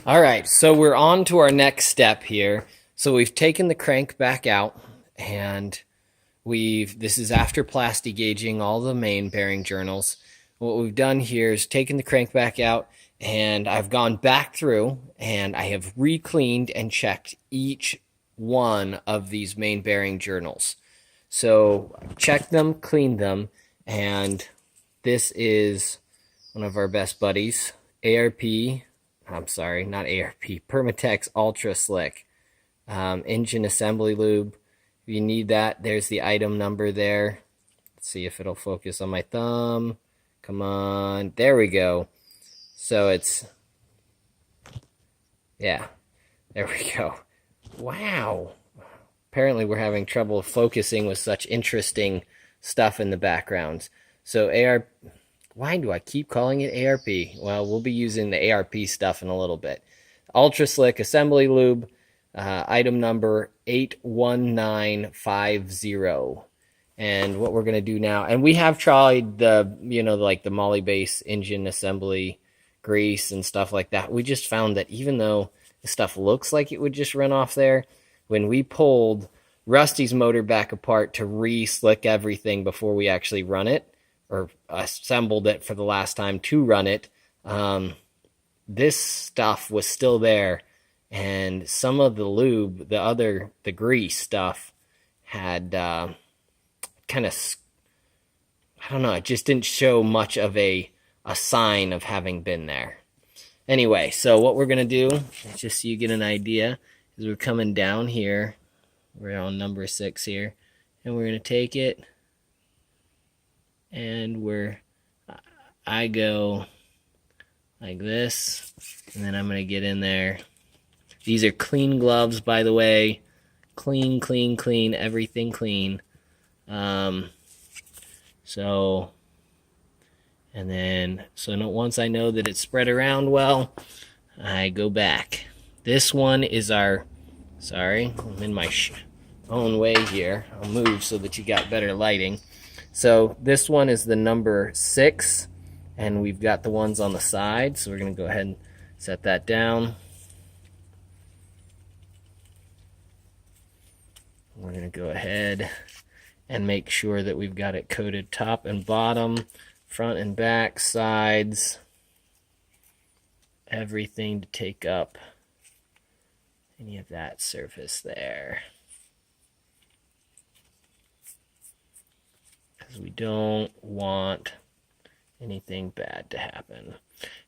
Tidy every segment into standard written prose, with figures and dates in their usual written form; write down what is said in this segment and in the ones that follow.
All right, so we're on to our next step here. So we've taken the crank back out, and this is after plastic gauging all the main bearing journals. What we've done here is taken the crank back out, and I've gone back through and I have re-cleaned and checked each one of these main bearing journals. So I've checked them, cleaned them, and this is one of our best buddies, I'm sorry, not ARP, Permatex Ultra Slick engine assembly lube. If you need that, there's the item number there. Let's see if it'll focus on my thumb. Come on, there we go. So yeah, there we go. Wow. Apparently we're having trouble focusing with such interesting stuff in the background. So why do I keep calling it ARP? Well, we'll be using the ARP stuff in a little bit. Ultra Slick Assembly Lube, item number 81950. And what we're going to do now, and we have tried the, like the Molly base engine assembly grease and stuff like that. We just found that even though the stuff looks like it would just run off there, when we pulled Rusty's motor back apart to re-slick everything before we actually run it, or assembled it for the last time to run it, this stuff was still there, and some of the lube, the grease stuff, had kind of, I don't know, it just didn't show much of a sign of having been there. Anyway, so what we're going to do, just so you get an idea, is we're coming down here, we're on number 6 here, and we're going to take it, and I go like this, and then I'm going to get in there. These are clean gloves, by the way. Clean, clean, clean, everything clean. So once I know that it's spread around well, I go back. This one is sorry, I'm in my own way here. I'll move so that you got better lighting. So this one is the number 6, and we've got the ones on the side, so we're going to go ahead and set that down. We're going to go ahead and make sure that we've got it coated top and bottom, front and back, sides, everything to take up any of that surface there. Because we don't want anything bad to happen.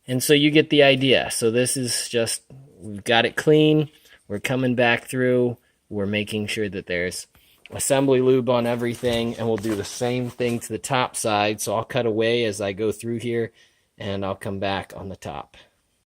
And so you get the idea. So this is just, we've got it clean, we're coming back through, we're making sure that there's assembly lube on everything, and we'll do the same thing to the top side. So I'll cut away as I go through here, and I'll come back on the top.